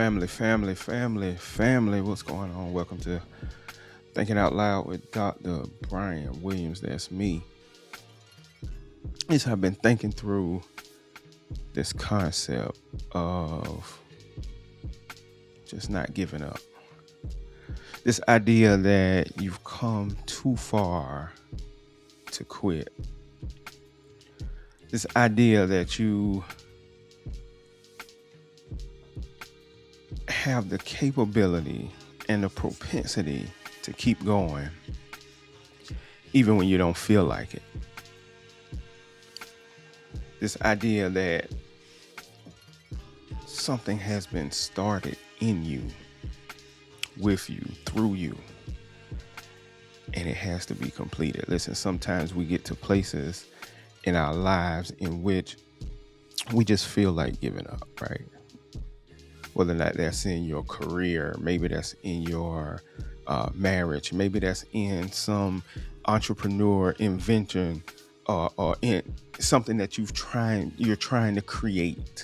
family. What's going on? Welcome to Thinking Out Loud with Dr. Brian Williams. That's me. I've been thinking through this concept of just not giving up. This idea that you've come too far to quit. This idea that you have the capability and the propensity to keep going even when you don't feel like it. This idea that something has been started in you, with you, through you, and it has to be completed. Listen, sometimes we get to places in our lives in which we just feel like giving up, right? Whether or not that's in your career, maybe that's in your marriage, maybe that's in some entrepreneur invention, or in something that you're trying to create.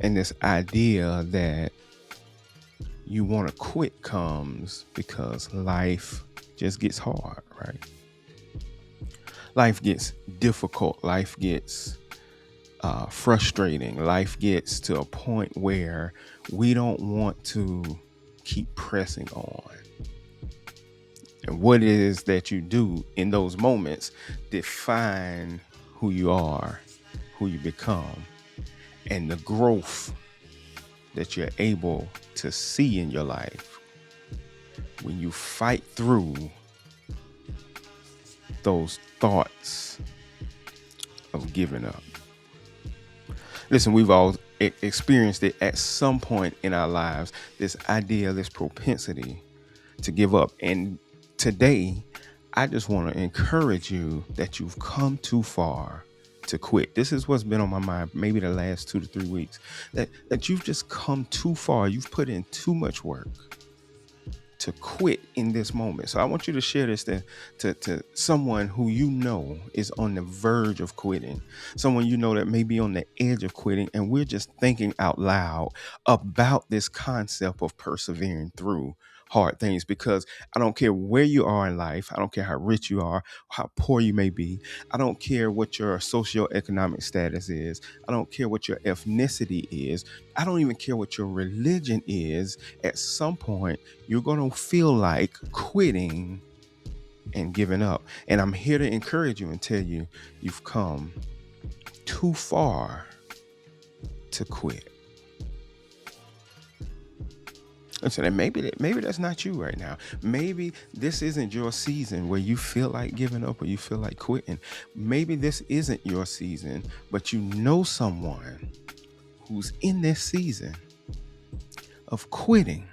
And this idea that you want to quit comes because life just gets hard, right? Life gets difficult. Life gets frustrating. Life gets to a point where we don't want to keep pressing on. And what it is that you do in those moments define who you are, who you become, and the growth that you're able to see in your life when you fight through those thoughts of giving up. Listen, we've all experienced it at some point in our lives, this idea, this propensity to give up. And today, I just want to encourage you that you've come too far to quit. This is what's been on my mind maybe the last 2 to 3 weeks, that you've just come too far. You've put in too much work to quit in this moment. So I want you to share this to someone who you know is on the verge of quitting, someone you know that may be on the edge of quitting, and we're just thinking out loud about this concept of persevering through hard things. Because I don't care where you are in life, I don't care how rich you are, how poor you may be, I don't care what your socioeconomic status is, I don't care what your ethnicity is, I don't even care what your religion is. At some point you're going to feel like quitting and giving up. And I'm here to encourage you and tell you you've come too far to quit. Listen, and maybe that's not you right now. Maybe this isn't your season where you feel like giving up or you feel like quitting. Maybe this isn't your season, but you know someone who's in this season of quitting,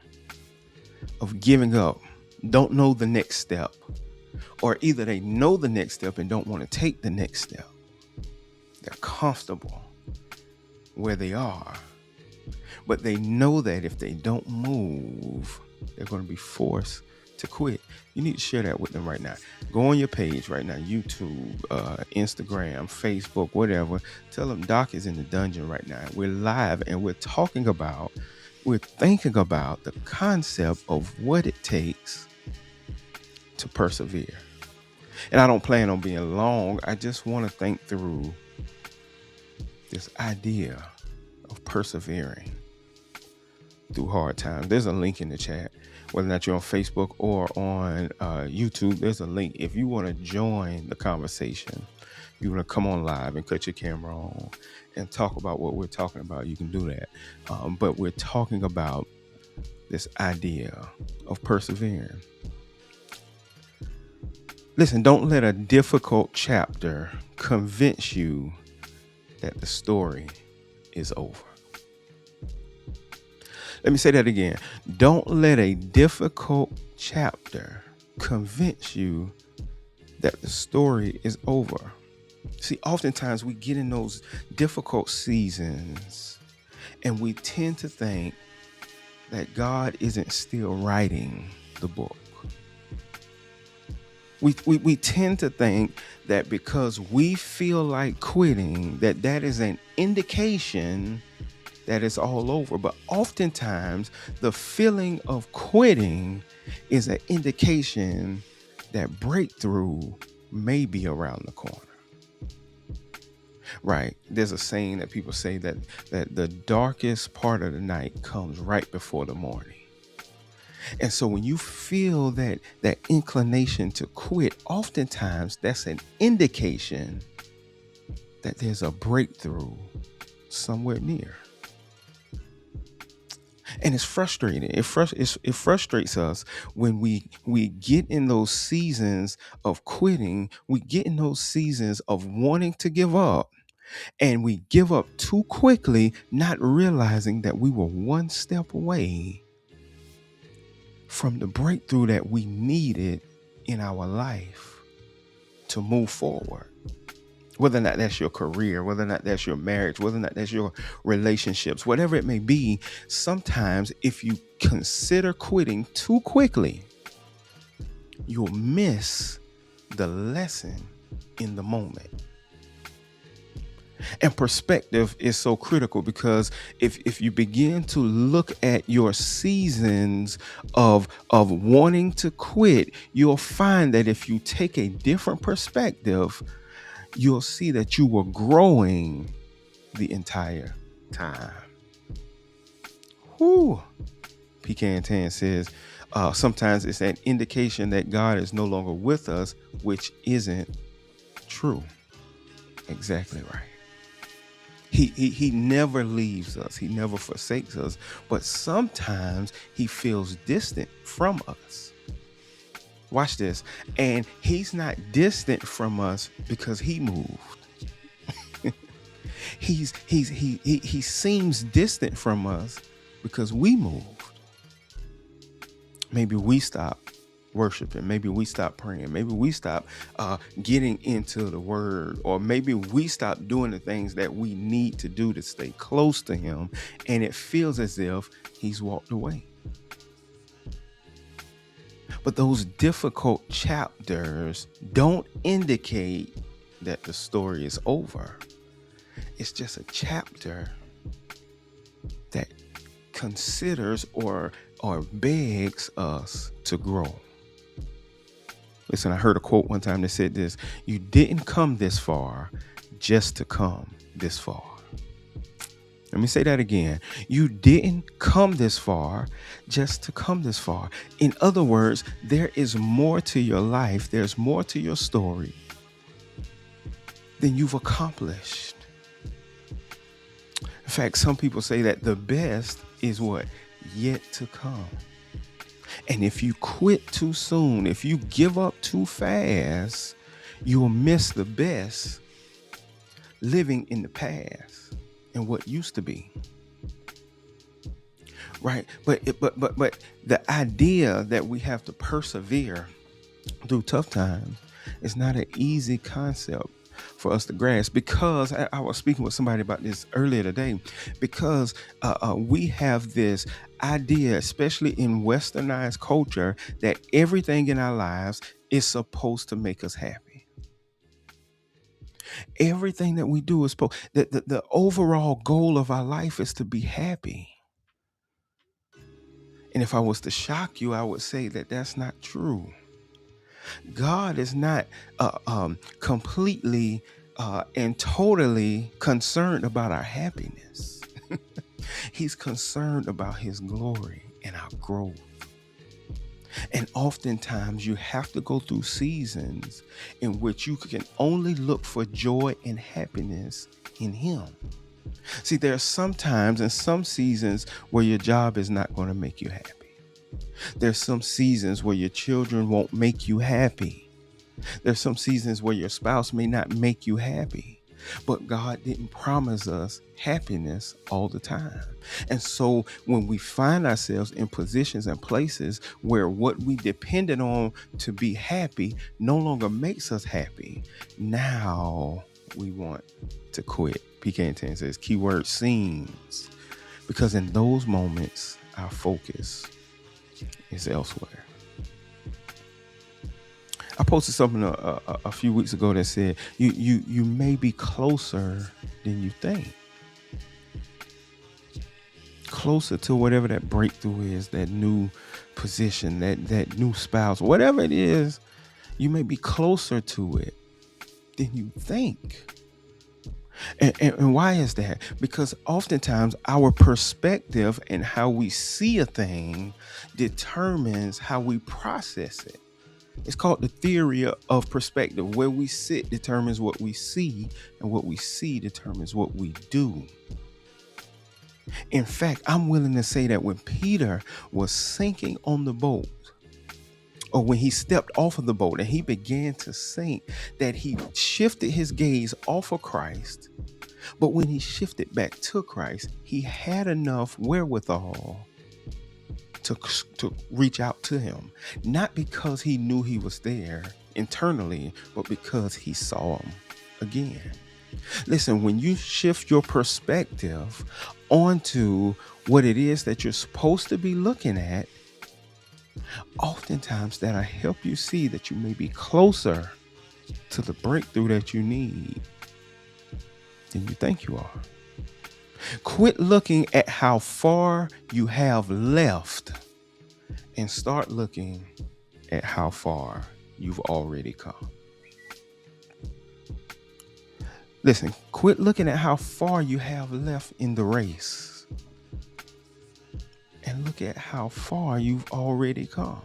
of giving up, don't know the next step, or either they know the next step and don't want to take the next step. They're comfortable where they are, but they know that if they don't move, they're going to be forced to quit. You need to share that with them right now. Go on your page right now, YouTube, Instagram, Facebook, whatever. Tell them Doc is in the dungeon right now. We're live and we're thinking about the concept of what it takes to persevere. And I don't plan on being long. I just want to think through this idea of persevering through hard times. There's a link in the chat, whether or not you're on Facebook or on YouTube. There's a link. If you want to join the conversation, you want to come on live and cut your camera on and talk about what we're talking about, you can do that. But we're talking about this idea of persevering. Listen, don't let a difficult chapter convince you that the story is over. Let me say that again. Don't let a difficult chapter convince you that the story is over. See, oftentimes we get in those difficult seasons and we tend to think that God isn't still writing the book. We tend to think that because we feel like quitting, that is an indication that it's all over. But oftentimes, the feeling of quitting is an indication that breakthrough may be around the corner. Right. There's a saying that people say that the darkest part of the night comes right before the morning. And so when you feel that inclination to quit, oftentimes that's an indication that there's a breakthrough somewhere near. And it's frustrating. It frustrates us when we get in those seasons of quitting. We get in those seasons of wanting to give up, and we give up too quickly, not realizing that we were one step away from the breakthrough that we needed in our life to move forward. Whether or not that's your career, whether or not that's your marriage, whether or not that's your relationships, whatever it may be, sometimes if you consider quitting too quickly, you'll miss the lesson in the moment. And perspective is so critical, because if you begin to look at your seasons of wanting to quit, you'll find that if you take a different perspective, you'll see that you were growing the entire time. Whew. Pecan Tan says, sometimes it's an indication that God is no longer with us, which isn't true. Exactly right. He never leaves us. He never forsakes us. But sometimes he feels distant from us. Watch this. And he's not distant from us because he moved. He seems distant from us because we moved. Maybe we stop worshiping, maybe we stop praying, maybe we stop getting into the word, or maybe we stop doing the things that we need to do to stay close to him, and it feels as if he's walked away. But those difficult chapters don't indicate that the story is over. It's just a chapter that considers or begs us to grow. Listen, I heard a quote one time that said this: you didn't come this far just to come this far. Let me say that again. You didn't come this far just to come this far. In other words, there is more to your life. There's more to your story than you've accomplished. In fact, some people say that the best is what? Yet to come. And if you quit too soon, if you give up too fast, you'll miss the best living in the past and what used to be. Right? But the idea that we have to persevere through tough times is not an easy concept for us to grasp, because I was speaking with somebody about this earlier today, because we have this idea, especially in westernized culture, that everything in our lives is supposed to make us happy. Everything that we do is supposed, the overall goal of our life is to be happy. And if I was to shock you, I would say that that's not true. God is not completely and totally concerned about our happiness. He's concerned about his glory and our growth. And oftentimes you have to go through seasons in which you can only look for joy and happiness in him. See, there are some times and some seasons where your job is not going to make you happy. There's some seasons where your children won't make you happy. There's some seasons where your spouse may not make you happy. But God didn't promise us happiness all the time. And so when we find ourselves in positions and places where what we depended on to be happy no longer makes us happy, now we want to quit. Pecan Tan says, keyword seems, because in those moments, our focus is elsewhere. I posted something a few weeks ago that said, you may be closer than you think. closer to whatever that breakthrough is, that new position, that new spouse, whatever it is, you may be closer to it than you think. And why is that? Because oftentimes our perspective and how we see a thing determines how we process it. It's called the theory of perspective. Where we sit determines what we see, and what we see determines what we do. In fact, I'm willing to say that when Peter was sinking on the boat, or when he stepped off of the boat and he began to sink, that he shifted his gaze off of Christ. But when he shifted back to Christ, he had enough wherewithal to reach out to him. Not because he knew he was there internally, but because he saw him again. Listen, when you shift your perspective onto what it is that you're supposed to be looking at, oftentimes that'll help you see that you may be closer to the breakthrough that you need than you think you are. Quit looking at how far you have left and start looking at how far you've already come. Listen, quit looking at how far you have left in the race and look at how far you've already come.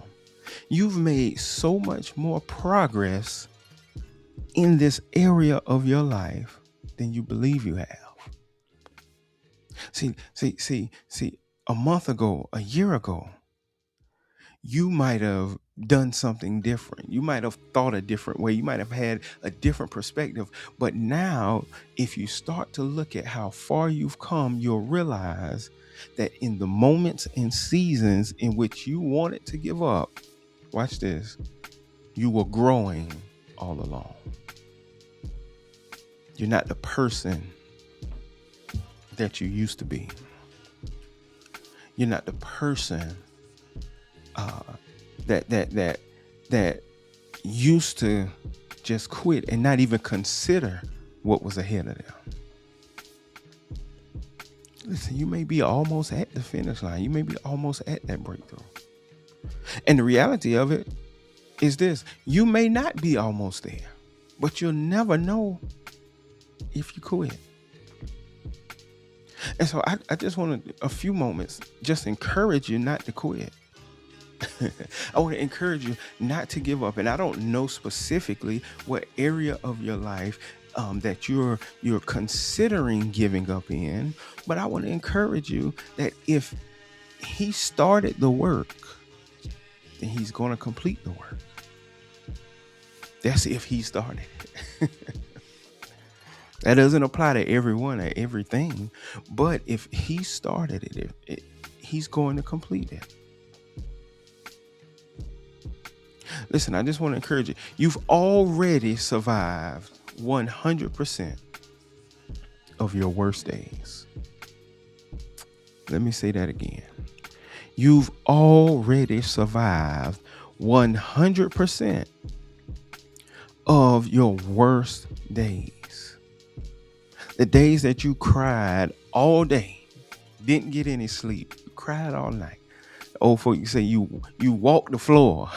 You've made so much more progress in this area of your life than you believe you have. See, a month ago, a year ago, you might have done something different. You might have thought a different way. You might have had a different perspective. But now, if you start to look at how far you've come, you'll realize that in the moments and seasons in which you wanted to give up, watch this, you were growing all along. You're not the person that you used to be. You're not the person that used to just quit and not even consider what was ahead of them. Listen, you may be almost at the finish line. You may be almost at that breakthrough. And the reality of it is this: you may not be almost there, but you'll never know if you quit. And so I just want to, a few moments, just encourage you not to quit. I want to encourage you not to give up. And I don't know specifically what area of your life that you're considering giving up in, but I want to encourage you that if he started the work, then he's going to complete the work. That's if he started. That doesn't apply to everyone or everything, but if he started it, he's going to complete it. Listen, I just want to encourage you. You've already survived 100% of your worst days. Let me say that again. You've already survived 100% of your worst days. The days that you cried all day, didn't get any sleep, cried all night. Old folks say you walked the floor.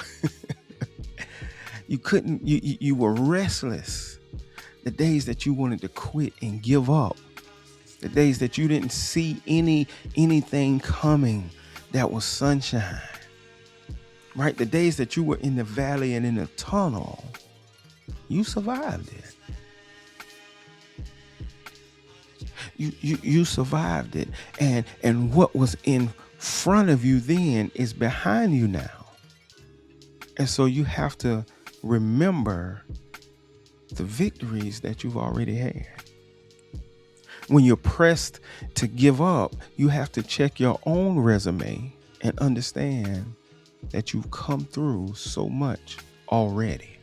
You couldn't, you were restless. The days that you wanted to quit and give up. The days that you didn't see anything coming that was sunshine. Right? The days that you were in the valley and in the tunnel. You survived it. You survived it. And what was in front of you then is behind you now. And so you have to remember the victories that you've already had. When you're pressed to give up, you have to check your own resume and understand that you've come through so much already.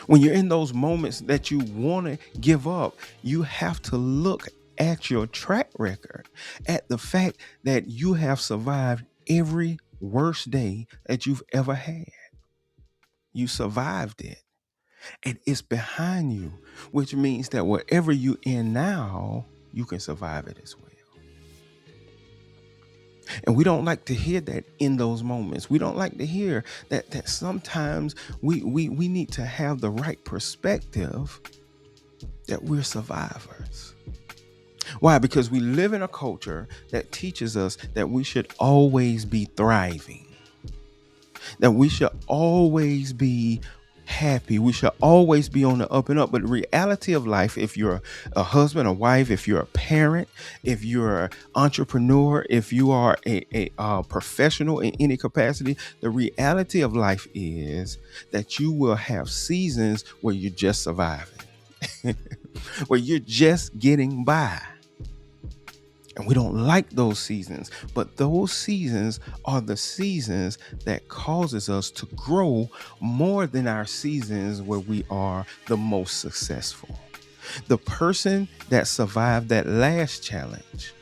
When you're in those moments that you want to give up, you have to look at your track record, at the fact that you have survived every worst day that you've ever had. You survived it, and it's behind you, which means that wherever you're in now, you can survive it as well. And we don't like to hear that in those moments. We don't like to hear that sometimes we need to have the right perspective that we're survivors. Why? Because we live in a culture that teaches us that we should always be thriving, that we should always be happy. We should always be on the up and up. But the reality of life, if you're a husband, a wife, if you're a parent, if you're an entrepreneur, if you are a professional in any capacity, the reality of life is that you will have seasons where you're just surviving, where you're just getting by. And we don't like those seasons, but those seasons are the seasons that causes us to grow more than our seasons where we are the most successful. The person that survived that last challenge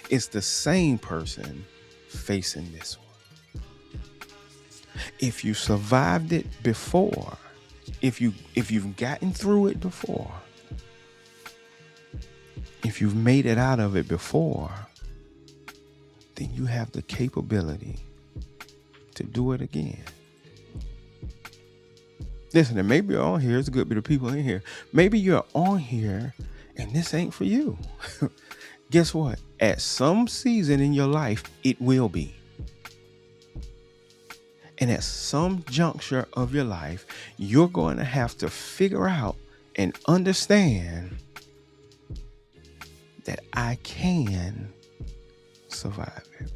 is the same person facing this one. If you survived it before, if you've gotten through it before, if you've made it out of it before, then you have the capability to do it again. Listen, and maybe you're on here, it's a good bit of people in here. Maybe you're on here and this ain't for you. Guess what? At some season in your life, it will be. And at some juncture of your life, you're going to have to figure out and understand that I can survive it.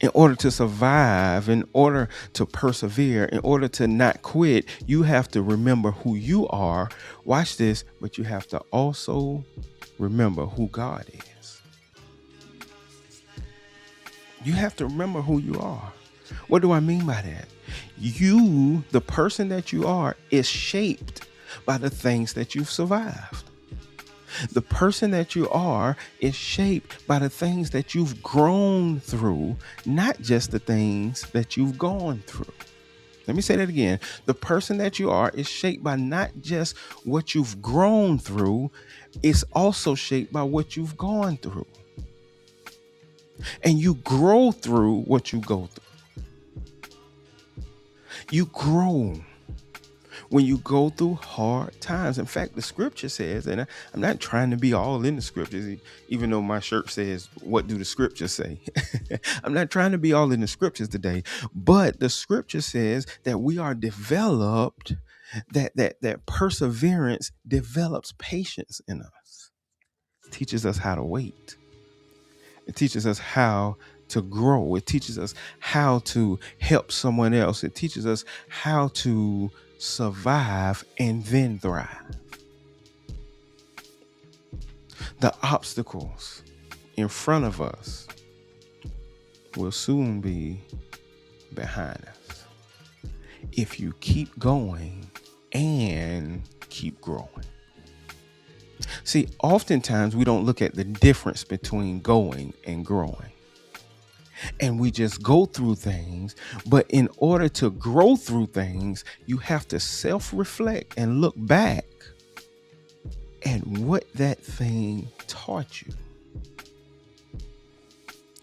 In order to survive, in order to persevere, in order to not quit, you have to remember who you are. Watch this, but you have to also remember who God is. You have to remember who you are. What do I mean by that? You, the person that you are, is shaped by the things that you've survived. The person that you are is shaped by the things that you've grown through, not just the things that you've gone through. Let me say that again. The person that you are is shaped by not just what you've grown through, it's also shaped by what you've gone through. And you grow through what you go through. You grow when you go through hard times. In fact, the scripture says, and I'm not trying to be all in the scriptures, even though my shirt says, what do the scriptures say? I'm not trying to be all in the scriptures today, but the scripture says that we are developed, that perseverance develops patience in us. It teaches us how to wait. It teaches us how to grow. It teaches us how to help someone else. It teaches us how to survive and then thrive. The obstacles in front of us will soon be behind us if you keep going and keep growing. See, oftentimes we don't look at the difference between going and growing. And we just go through things. But in order to grow through things, you have to self-reflect and look back at what that thing taught you.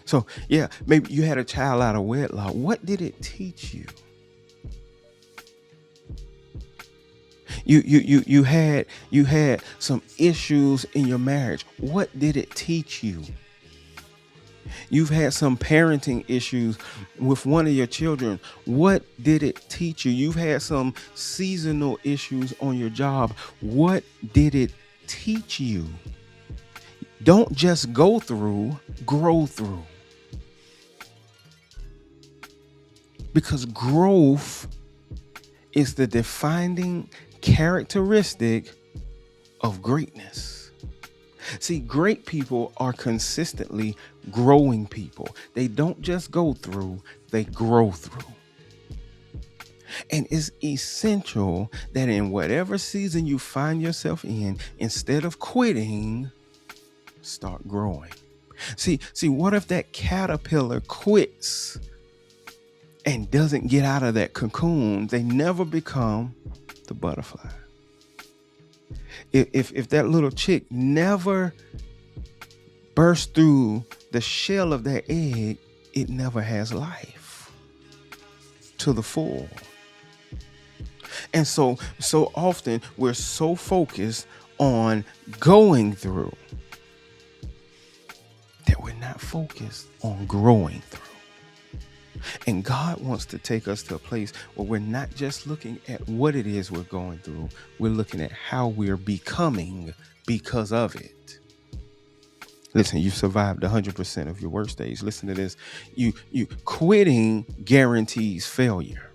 So, yeah, maybe you had a child out of wedlock. What did it teach you? You had some issues in your marriage. What did it teach you? You've had some parenting issues with one of your children. What did it teach you? You've had some seasonal issues on your job. What did it teach you? Don't just go through, grow through. Because growth is the defining characteristic of greatness. See, great people are consistently growing people. They don't just go through, they grow through. And it's essential that in whatever season you find yourself in, instead of quitting, start growing. See, what if that caterpillar quits and doesn't get out of that cocoon? They never become the butterfly. If that little chick never burst through the shell of that egg, it never has life to the full. And so often we're so focused on going through that we're not focused on growing through. And God wants to take us to a place where we're not just looking at what it is we're going through, we're looking at how we're becoming because of it. Listen, you survived 100% of your worst days. Listen to this. You quitting guarantees failure.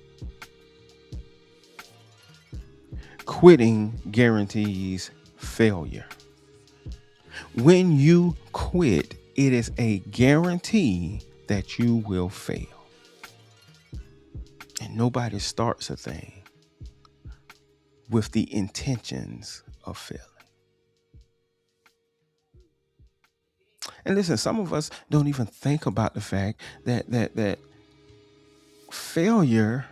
Quitting guarantees failure. When you quit, it is a guarantee that you will fail. And nobody starts a thing with the intentions of failing. And listen, some of us don't even think about the fact that failure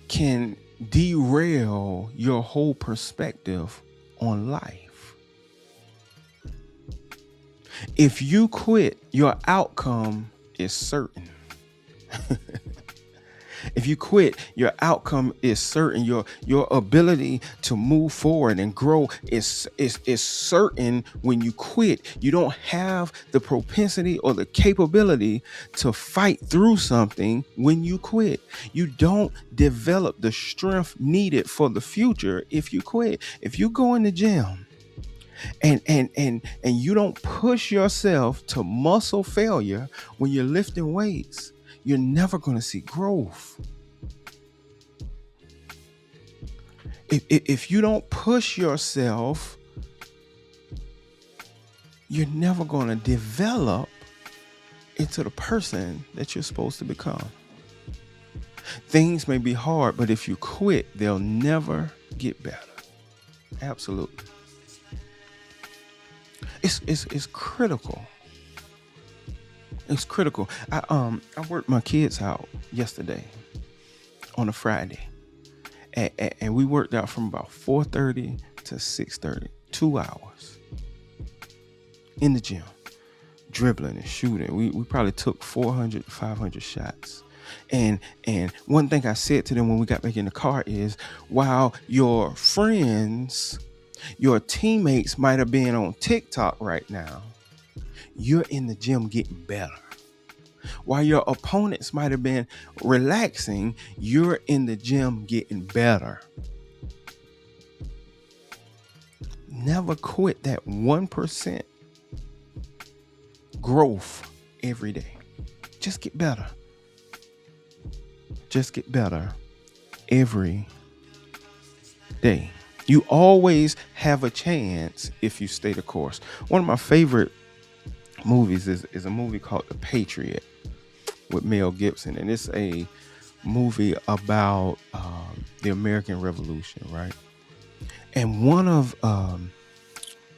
can derail your whole perspective on life. If you quit, your outcome is certain. If you quit, your outcome is certain. Your ability to move forward and grow is certain when you quit. You don't have the propensity or the capability to fight through something when you quit. You don't develop the strength needed for the future if you quit. If you go in the gym and you don't push yourself to muscle failure when you're lifting weights, you're never going to see growth. If you don't push yourself, you're never going to develop into the person that you're supposed to become. Things may be hard, but if you quit, they'll never get better. Absolutely. It's critical. It's critical. I worked my kids out yesterday on a Friday, and we worked out from about 4:30 to 6:30, 2 hours in the gym, dribbling and shooting. We probably took 400, 500 shots. And one thing I said to them when we got back in the car is, while your friends, your teammates might have been on TikTok right now, you're in the gym getting better. While your opponents might have been relaxing, you're in the gym getting better. Never quit that 1% growth every day. Just get better. Just get better every day. You always have a chance if you stay the course. One of my favorite movies is a movie called The Patriot with Mel Gibson, and it's a movie about the American Revolution, right? And one of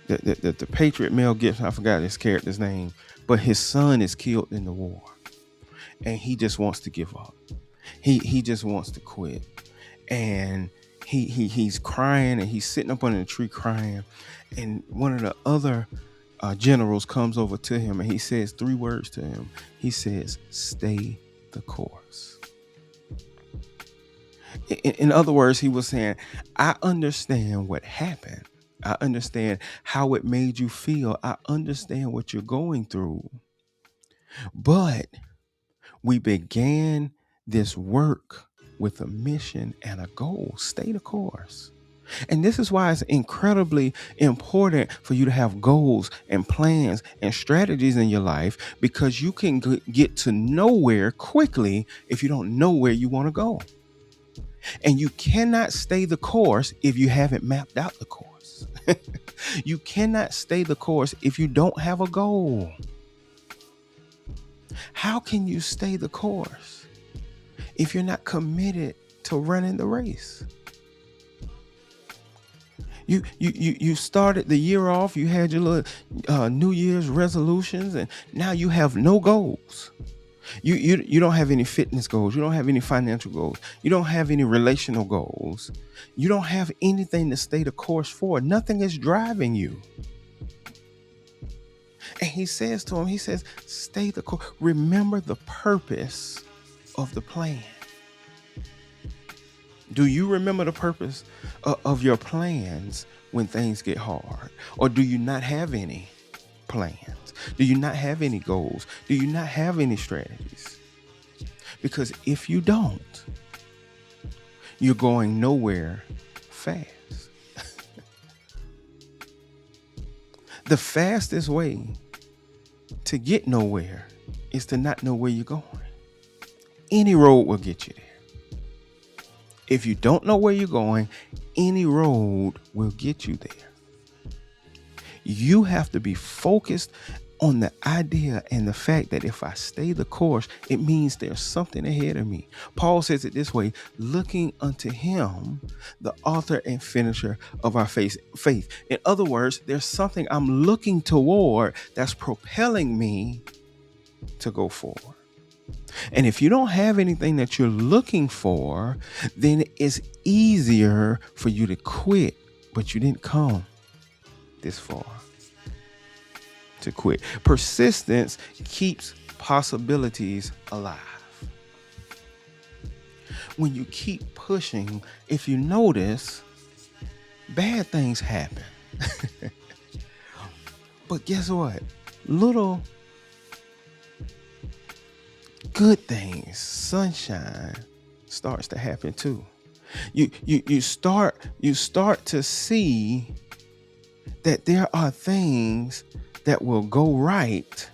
the Patriot, Mel Gibson, I forgot his character's name, but his son is killed in the war, and he just wants to give up. He just wants to quit, and he's crying, and he's sitting up under the tree crying, and one of the other generals comes over to him, and he says 3 words to him. He says, "Stay the course." In other words, he was saying, I understand what happened. I understand how it made you feel. I understand what you're going through. But we began this work with a mission and a goal. Stay the course. And this is why it's incredibly important for you to have goals and plans and strategies in your life, because you can get to nowhere quickly if you don't know where you want to go. And you cannot stay the course if you haven't mapped out the course. You cannot stay the course if you don't have a goal. How can you stay the course if you're not committed to running the race? You started the year off, you had your little New Year's resolutions, and now you have no goals. You don't have any fitness goals. You don't have any financial goals. You don't have any relational goals. You don't have anything to stay the course for. Nothing is driving you. And he says to him, he says, stay the course. Remember the purpose of the plan. Do you remember the purpose of your plans when things get hard? Or do you not have any plans? Do you not have any goals? Do you not have any strategies? Because if you don't, you're going nowhere fast. The fastest way to get nowhere is to not know where you're going. Any road will get you there. If you don't know where you're going, any road will get you there. You have to be focused on the idea and the fact that if I stay the course, it means there's something ahead of me. Paul says it this way, looking unto him, the author and finisher of our faith. In other words, there's something I'm looking toward that's propelling me to go forward. And if you don't have anything that you're looking for, then it's easier for you to quit, but you didn't come this far to quit. Persistence keeps possibilities alive. When you keep pushing, if you notice, bad things happen. But guess what? Little good things, sunshine, starts to happen too. You start to see that there are things that will go right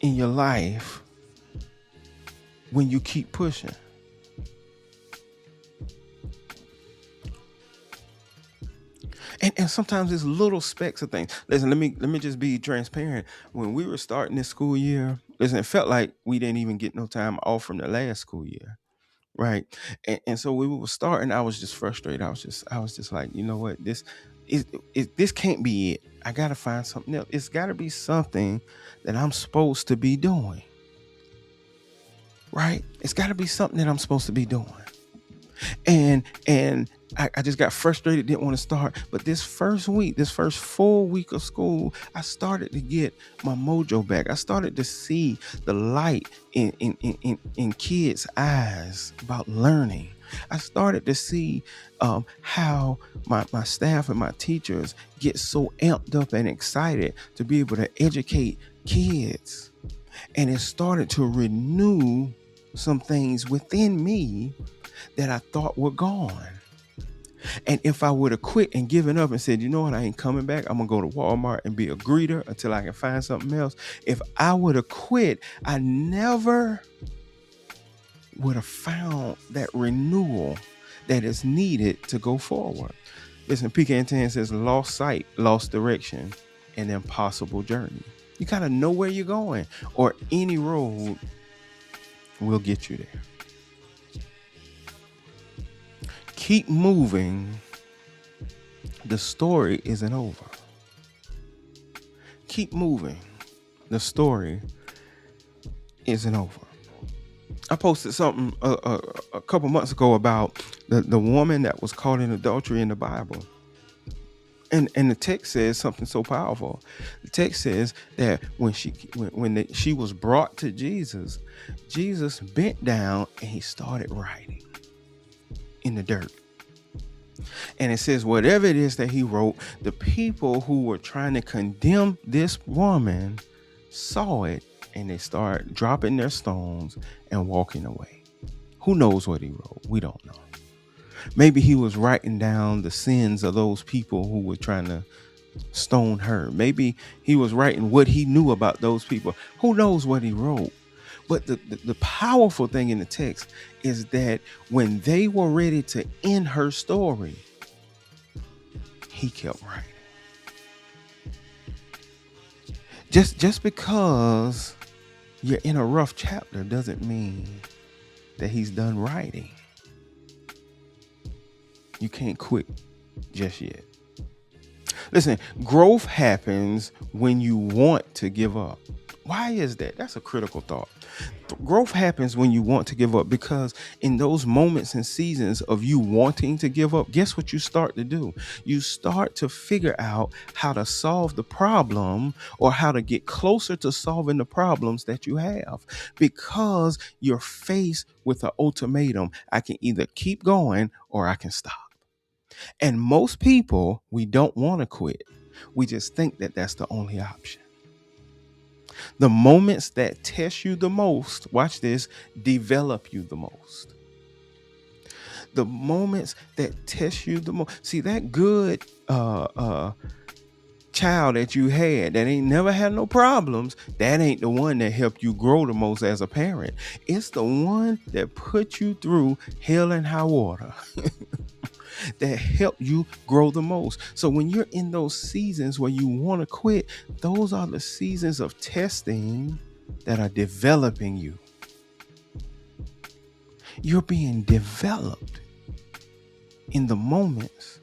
in your life when you keep pushing. And sometimes it's little specks of things. Listen, let me just be transparent. When we were starting this school year, listen, it felt like we didn't even get no time off from the last school year. Right. And so we were starting, I was just frustrated. I was just like, you know what, this can't be it. I gotta find something else. It's gotta be something that I'm supposed to be doing. Right? It's gotta be something that I'm supposed to be doing. And I just got frustrated, didn't want to start. But this first full week of school, I started to get my mojo back. I started to see the light in kids' eyes about learning. I started to see how my staff and my teachers get so amped up and excited to be able to educate kids. And it started to renew some things within me that I thought were gone. And if I would have quit and given up and said, you know what, I ain't coming back, I'm gonna go to Walmart and be a greeter until I can find something else. If I would have quit, I never would have found that renewal that is needed to go forward. Listen, PK 10 says lost sight, lost direction, and impossible journey. You gotta know where you're going, or any road will get you there. Keep moving. The story isn't over. Keep moving. The story isn't over. I posted something a couple months ago about the woman that was caught in adultery in the Bible. And the text says something so powerful. The text says that when she was brought to Jesus, Jesus bent down and he started writing in the dirt. And it says whatever it is that he wrote, the people who were trying to condemn this woman saw it and they start dropping their stones and walking away. Who knows what he wrote? We don't know. Maybe he was writing down the sins of those people who were trying to stone her. Maybe he was writing what he knew about those people. Who knows what he wrote? But the powerful thing in the text is that when they were ready to end her story, he kept writing. Just because you're in a rough chapter doesn't mean that he's done writing. You can't quit just yet. Listen, growth happens when you want to give up. Why is that? That's a critical thought. Growth happens when you want to give up, because in those moments and seasons of you wanting to give up, guess what you start to do? You start to figure out how to solve the problem, or how to get closer to solving the problems that you have, because you're faced with an ultimatum. I can either keep going or I can stop. And most people, we don't want to quit. We just think that that's the only option. The moments that test you the most, watch this, develop you the most. The moments that test you the most. See, that good child that you had that ain't never had no problems, that ain't the one that helped you grow the most as a parent. It's the one that put you through hell and high water that help you grow the most. So when you're in those seasons where you want to quit, those are the seasons of testing that are developing you. You're being developed in the moments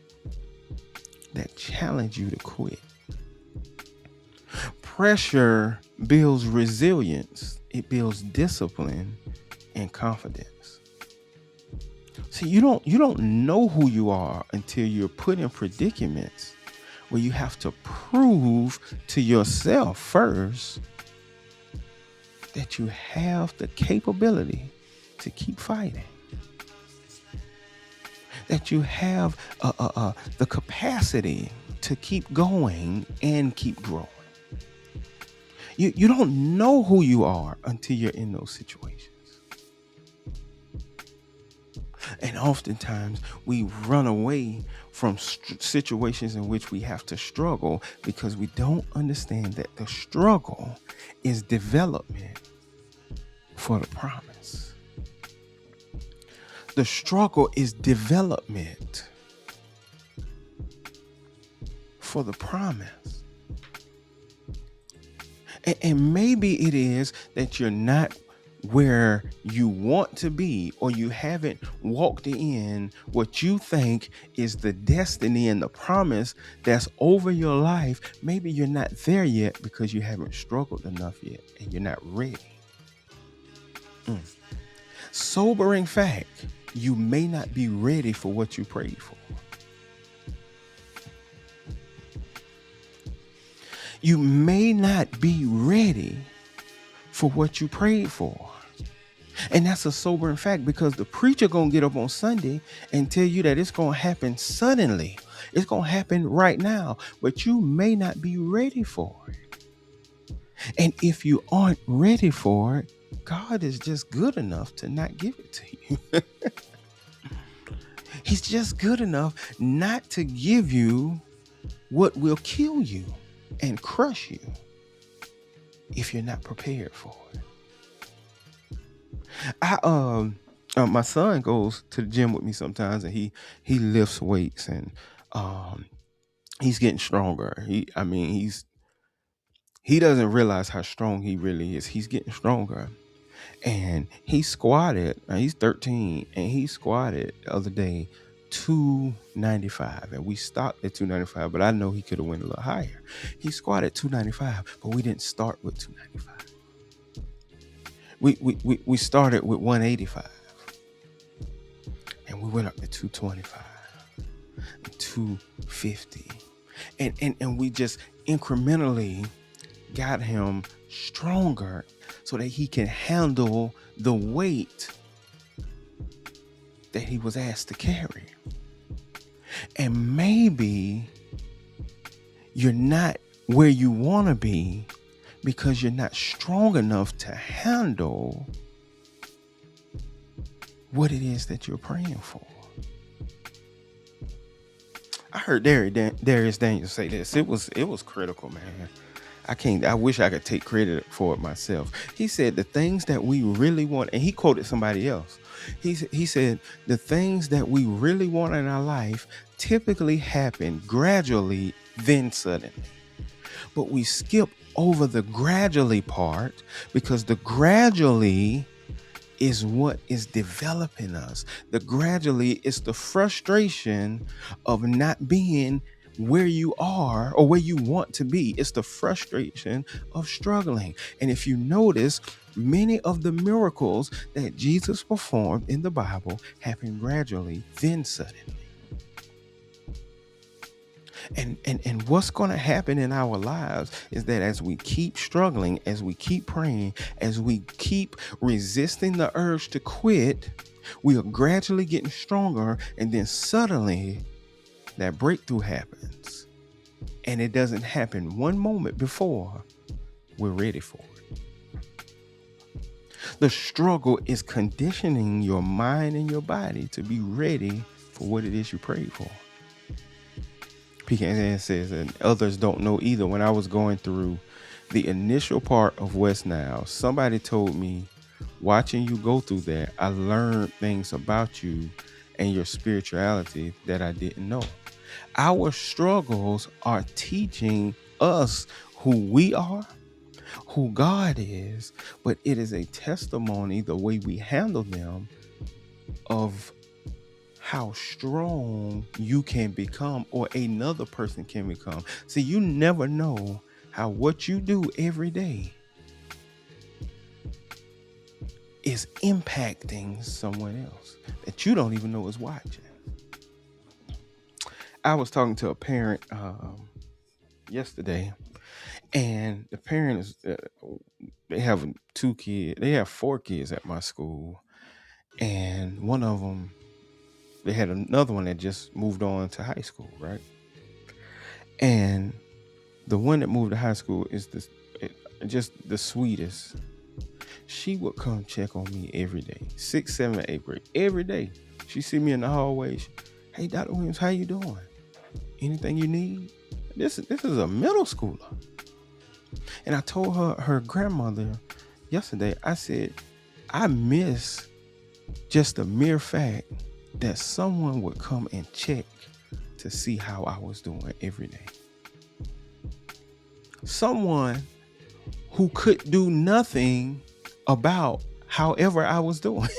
that challenge you to quit. Pressure builds resilience. It builds discipline and confidence. See, you don't know who you are until you're put in predicaments where you have to prove to yourself first that you have the capability to keep fighting, that you have the capacity to keep going and keep growing. You don't know who you are until you're in those situations. And oftentimes we run away from situations in which we have to struggle because we don't understand that the struggle is development for the promise. The struggle is development for the promise. And maybe it is that you're not where you want to be, or you haven't walked in what you think is the destiny and the promise that's over your life. Maybe you're not there yet because you haven't struggled enough yet and you're not ready. Sobering fact, you may not be ready for what you prayed for. You may not be ready for what you prayed for. And that's a sobering fact, because the preacher gonna get up on Sunday and tell you that it's gonna happen suddenly. It's gonna happen right now, but you may not be ready for it. And if you aren't ready for it, God is just good enough to not give it to you. He's just good enough not to give you what will kill you and crush you if you're not prepared for it. My son goes to the gym with me sometimes, and he lifts weights, and he's getting stronger. He doesn't realize how strong he really is. He's getting stronger, and he squatted. He's 13, and he squatted the other day 295, and we stopped at 295, but I know he could have went a little higher. He squatted 295, but we didn't start with 295. We started with 185, and we went up to 225 and 250, and we just incrementally got him stronger so that he can handle the weight that he was asked to carry. And maybe you're not where you want to be because you're not strong enough to handle what it is that you're praying for. I heard Darius Daniels say this. It was critical, man. I wish I could take credit for it myself. He said the things that we really want, and he quoted somebody else. He said the things that we really want in our life typically happen gradually, then suddenly. But we skip over the gradually part because the gradually is what is developing us. The gradually is the frustration of not being where you are or where you want to be. It's the frustration of struggling. And if you notice, many of the miracles that Jesus performed in the Bible happened gradually, then suddenly. And what's going to happen in our lives is that as we keep struggling, as we keep praying, as we keep resisting the urge to quit, we are gradually getting stronger, and then suddenly that breakthrough happens. And it doesn't happen one moment before we're ready for it. The struggle is conditioning your mind and your body to be ready for what it is you prayed for. PK says, and others don't know either. When I was going through the initial part of West Nile, somebody told me, watching you go through that, I learned things about you and your spirituality that I didn't know. Our struggles are teaching us who we are, who God is, but it is a testimony, the way we handle them, of how strong you can become or another person can become. See, you never know how what you do every day is impacting someone else that you don't even know is watching. I was talking to a parent yesterday, and the parent is they have 2 kids. They have 4 kids at my school, and one of them, they had another one that just moved on to high school, right? And the one that moved to high school is just the sweetest. She would come check on me every day, 6th, 7th, 8th grade, every day. She see me in the hallway. Hey, Dr. Williams, how you doing? Anything you need? This is a middle schooler. And I told her grandmother yesterday, I said, I miss just the mere fact that someone would come and check to see how I was doing every day. Someone who could do nothing about however I was doing,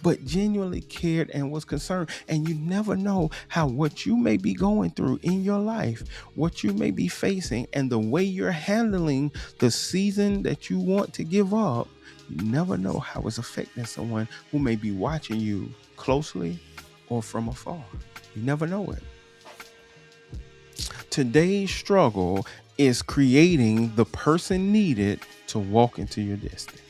but genuinely cared and was concerned. And you never know how what you may be going through in your life, what you may be facing, and the way you're handling the season that you want to give up, you never know how it's affecting someone who may be watching you closely or from afar. You never know it. Today's struggle is creating the person needed to walk into your destiny.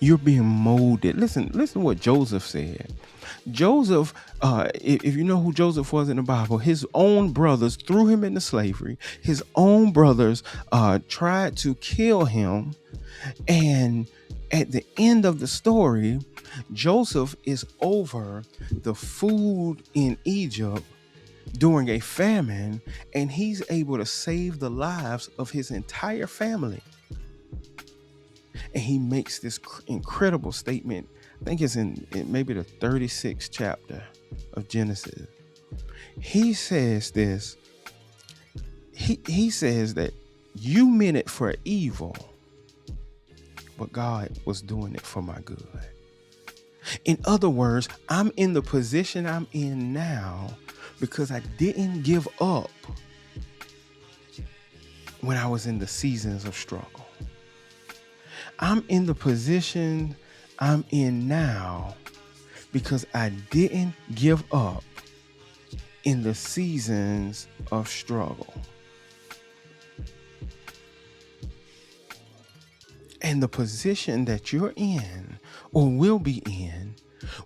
You're being molded. Listen what Joseph said. Joseph, if you know who Joseph was in the Bible, his own brothers threw him into slavery. His own brothers tried to kill him. And at the end of the story, Joseph is over the food in Egypt during a famine, and he's able to save the lives of his entire family. And he makes this incredible statement. I think it's in maybe the 36th chapter of Genesis. He says this. He says that you meant it for evil, but God was doing it for my good. In other words, I'm in the position I'm in now because I didn't give up when I was in the seasons of struggle. I'm in the position I'm in now because I didn't give up in the seasons of struggle. And the position that you're in or will be in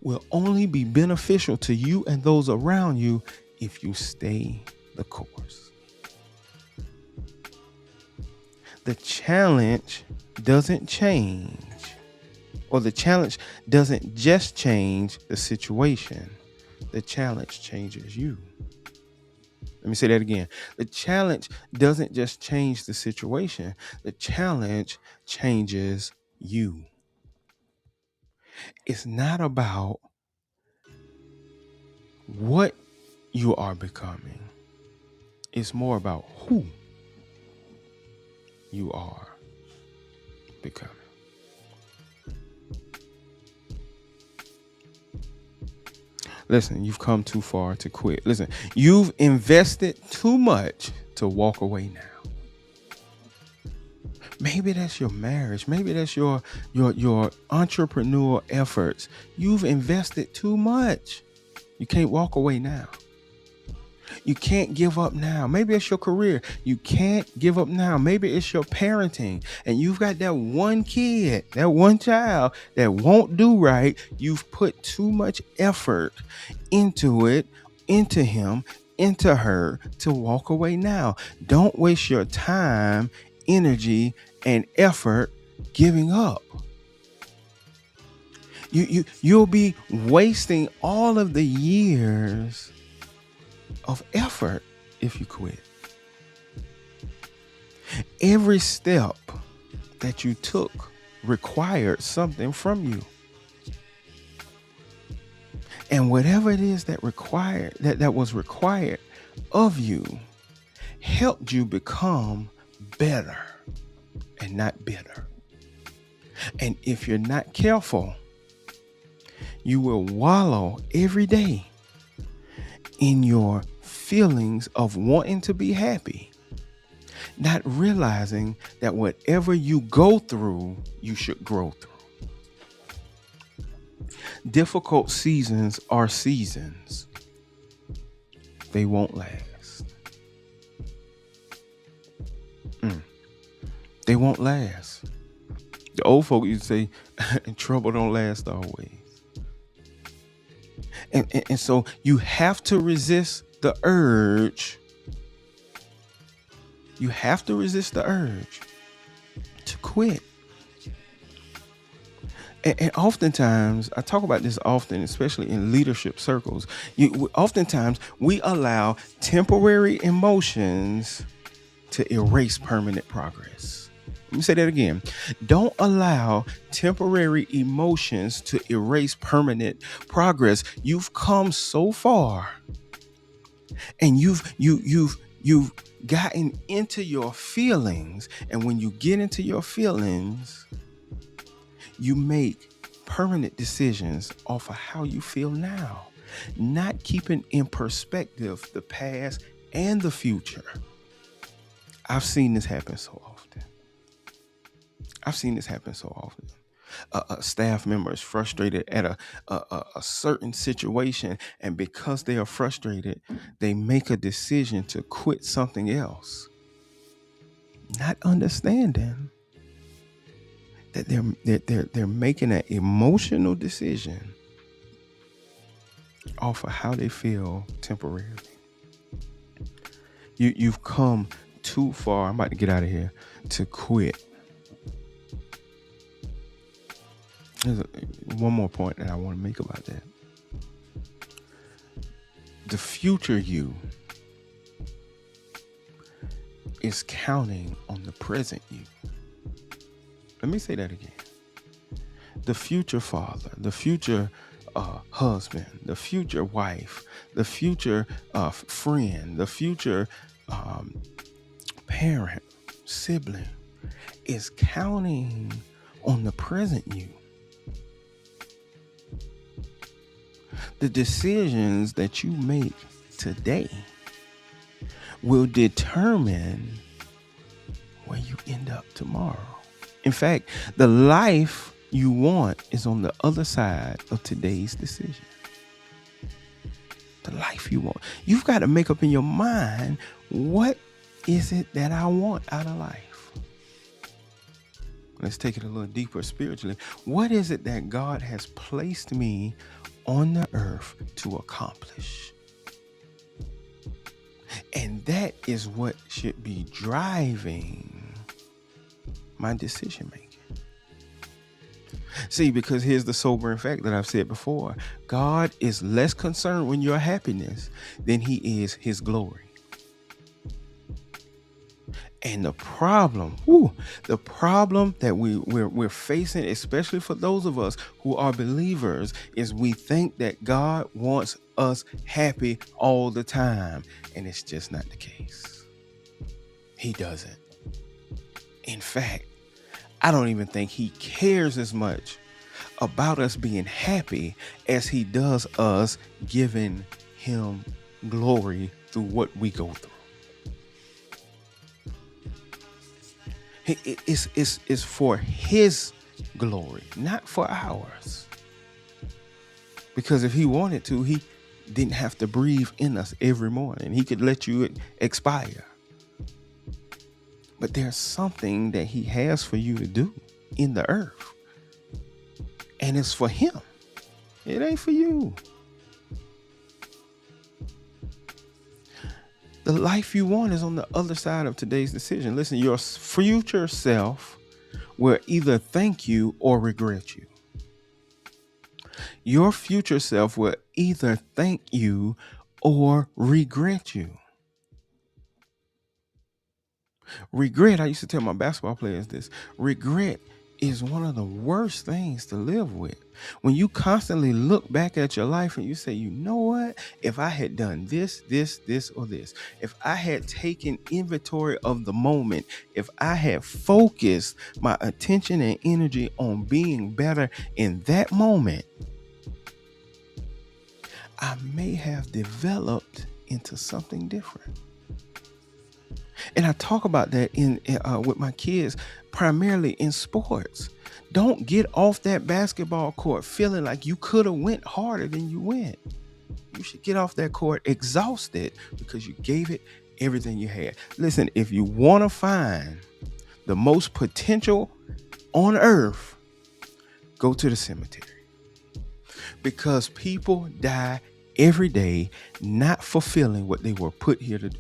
will only be beneficial to you and those around you if you stay the course. The challenge doesn't change, or the challenge doesn't just change the situation. The challenge changes you. Let me say that again. The challenge doesn't just change the situation. The challenge changes you. It's not about what you are becoming. It's more about who you are becoming. Listen, you've come too far to quit. Listen, you've invested too much to walk away now. Maybe that's your marriage. Maybe that's your entrepreneurial efforts. You've invested too much. You can't walk away now. You can't give up now. Maybe it's your career. You can't give up now. Maybe it's your parenting and you've got that one kid, that one child that won't do right. You've put too much effort into it, into him, into her to walk away now. Don't waste your time, energy, and effort giving up. You'll be wasting all of the years of effort if you quit. Every step that you took required something from you. And whatever it is that was required of you helped you become better and not bitter. And if you're not careful, you will wallow every day in your feelings of wanting to be happy, not realizing that whatever you go through, you should grow through. Difficult seasons are seasons. They won't last. They won't last. The old folk used to say, trouble don't last always. And so you have to resist the urge. You have to resist the urge to quit. And oftentimes, I talk about this often, especially in leadership circles. Oftentimes, we allow temporary emotions to erase permanent progress. Let me say that again. Don't allow temporary emotions to erase permanent progress. You've come so far, and you've gotten into your feelings. And when you get into your feelings, you make permanent decisions off of how you feel now, not keeping in perspective the past and the future. I've seen this happen so often. A staff member is frustrated at a certain situation, and because they are frustrated, they make a decision to quit something else, not understanding that they're making an emotional decision off of how they feel temporarily. You've come too far. I'm about to get out of here to quit. There's one more point that I want to make about that. The future you is counting on the present you. Let me say that again. The future father, the future husband, the future wife, the future friend, the future parent, sibling is counting on the present you. The decisions that you make today will determine where you end up tomorrow. In fact, the life you want is on the other side of today's decision. The life you want. You've got to make up in your mind, what is it that I want out of life? Let's take it a little deeper spiritually. What is it that God has placed me on the earth to accomplish? And that is what should be driving my decision making. See, because here's the sobering fact that I've said before. God is less concerned with your happiness than he is his glory. And the problem that we're facing, especially for those of us who are believers, is we think that God wants us happy all the time. And it's just not the case. He doesn't. In fact, I don't even think he cares as much about us being happy as he does us giving him glory through what we go through. It's for his glory, not for ours. Because if he wanted to, he didn't have to breathe in us every morning. He could let you expire. But there's something that he has for you to do in the earth. And it's for him. It ain't for you. The life you want is on the other side of today's decision. Listen, your future self will either thank you or regret you. Your future self will either thank you or regret you. Regret, I used to tell my basketball players this, regret is one of the worst things to live with. When you constantly look back at your life and you say, you know what, if I had done this, or this, if I had taken inventory of the moment, if I had focused my attention and energy on being better in that moment, I may have developed into something different. And I talk about that in with my kids, primarily in sports. Don't get off that basketball court feeling like you could have went harder than you went. You should get off that court exhausted because you gave it everything you had. Listen, if you want to find the most potential on earth, go to the cemetery. Because people die every day not fulfilling what they were put here to do.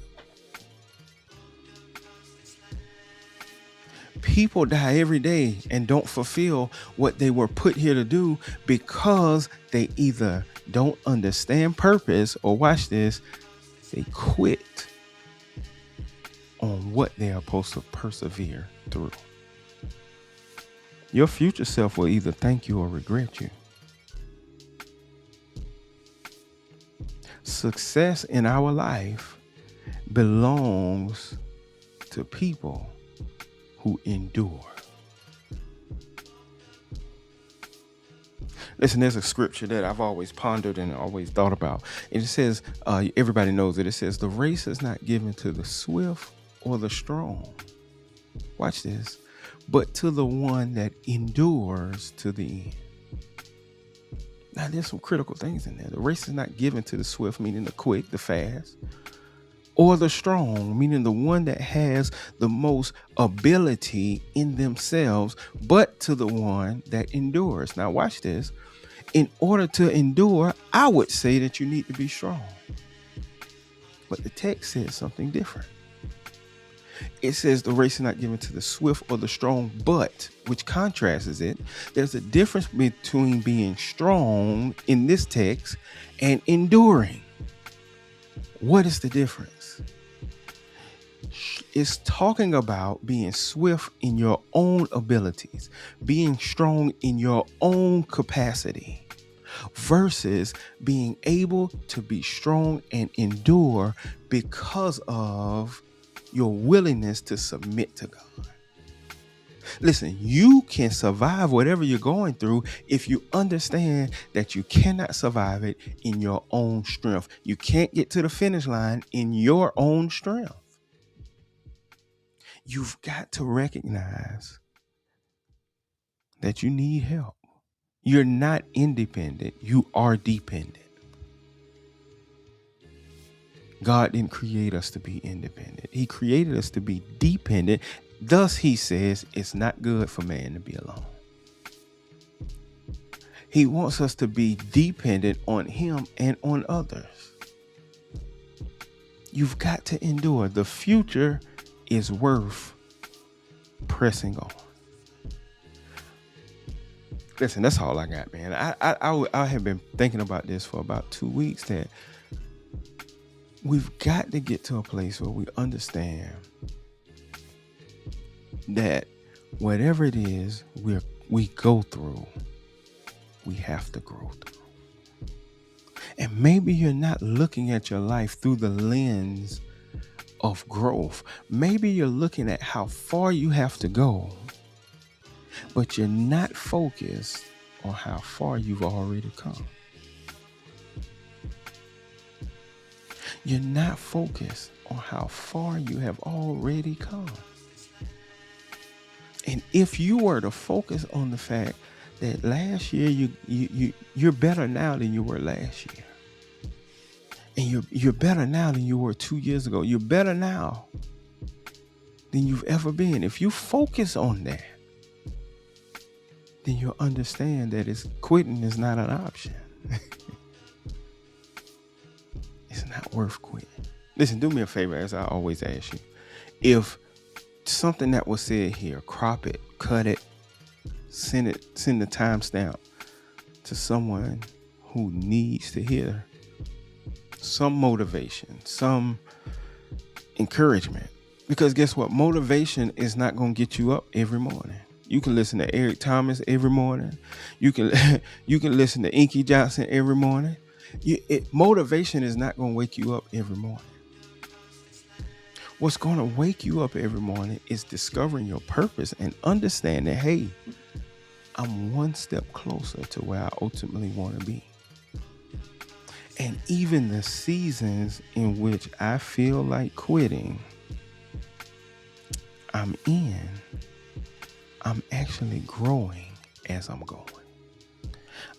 People die every day and don't fulfill what they were put here to do because they either don't understand purpose or, watch this, they quit on what they are supposed to persevere through. Your future self will either thank you or regret you. Success in our life belongs to people who endure. Listen, there's a scripture that I've always pondered and always thought about. And it says, everybody knows it. It says, the race is not given to the swift or the strong. Watch this. But to the one that endures to the end. Now, there's some critical things in there. The race is not given to the swift, meaning the quick, the fast, or the strong, meaning the one that has the most ability in themselves, but to the one that endures. Now, watch this. In order to endure, I would say that you need to be strong. But the text says something different. It says the race is not given to the swift or the strong, but, which contrasts it, there's a difference between being strong in this text and enduring. What is the difference? It's talking about being swift in your own abilities, being strong in your own capacity, versus being able to be strong and endure because of your willingness to submit to God. Listen, you can survive whatever you're going through if you understand that you cannot survive it in your own strength. You can't get to the finish line in your own strength. You've got to recognize that you need help. You're not independent. You are dependent. God didn't create us to be independent. He created us to be dependent. Thus, he says it's not good for man to be alone. He wants us to be dependent on him and on others. You've got to endure. The future is worth pressing on. Listen, that's all I got, man. I have been thinking about this for about 2 weeks, that we've got to get to a place where we understand that whatever it is we go through, we have to grow through. And maybe you're not looking at your life through the lens of growth. Maybe you're looking at how far you have to go, but you're not focused on how far you've already come. You're not focused on how far you have already come. And if you were to focus on the fact that last year you're better now than you were last year, and you're better now than you were 2 years ago. You're better now than you've ever been. If you focus on that, then you'll understand that quitting is not an option. It's not worth quitting. Listen, do me a favor, as I always ask you. If something that was said here, crop it, cut it, send the timestamp to someone who needs to hear some motivation, some encouragement. Because guess what? Motivation is not going to get you up every morning. You can listen to Eric Thomas every morning. You can listen to Inky Johnson every morning. Motivation is not going to wake you up every morning. What's going to wake you up every morning is discovering your purpose and understanding, hey, I'm one step closer to where I ultimately want to be. And even the seasons in which I feel like quitting, I'm actually growing as I'm going.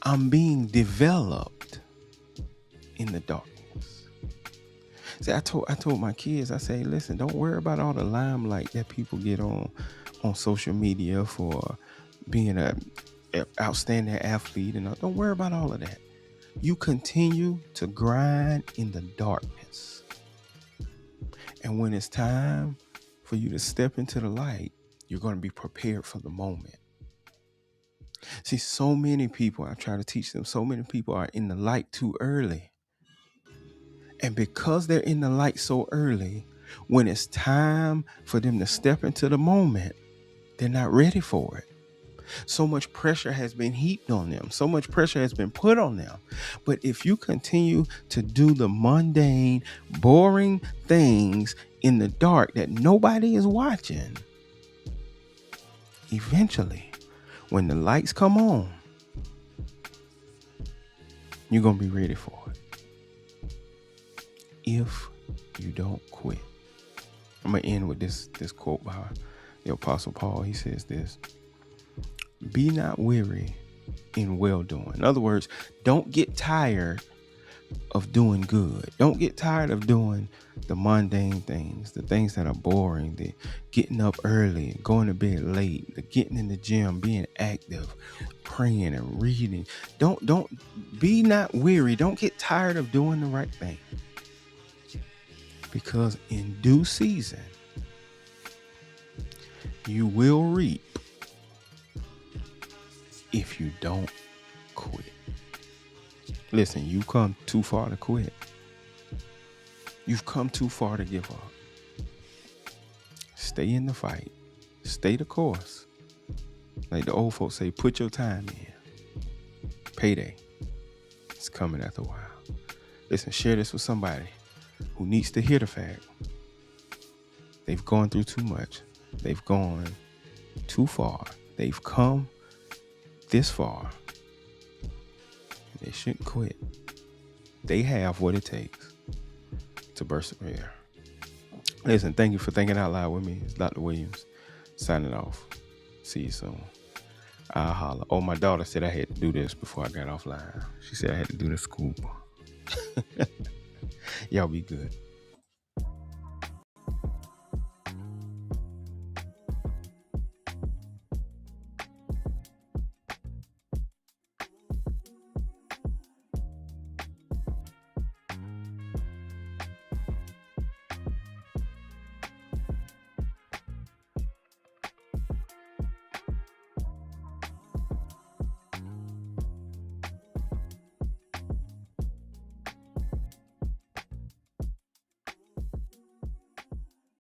I'm being developed in the darkness. See, I told my kids, I say, listen, don't worry about all the limelight that people get on social media for being a outstanding athlete, and don't worry about all of that. You continue to grind in the darkness. And when it's time for you to step into the light, you're going to be prepared for the moment. See, so many people, I try to teach them, so many people are in the light too early. And because they're in the light so early, when it's time for them to step into the moment, they're not ready for it. So much pressure has been heaped on them. So much pressure has been put on them. But if you continue to do the mundane, boring things in the dark that nobody is watching, eventually, when the lights come on, you're going to be ready for it. If you don't quit. I'm going to end with this quote by the Apostle Paul. He says this: be not weary in well-doing. In other words, don't get tired of doing good. Don't get tired of doing the mundane things, the things that are boring, the getting up early, going to bed late, the getting in the gym, being active, praying and reading. Don't be not weary. Don't get tired of doing the right thing. Because in due season, you will reap if you don't quit. Listen, you've come too far to quit. You've come too far to give up. Stay in the fight. Stay the course. Like the old folks say, put your time in. Payday. It's coming after a while. Listen, share this with somebody who needs to hear the fact they've gone through too much. They've gone too far. They've come this far. They shouldn't quit. They have what it takes to persevere. Listen, thank you for thinking out loud with me. It's Dr. Williams signing off. See you soon. I'll holler. Oh, my daughter said I had to do this before I got offline. She said I had to do the scoop. Y'all be good.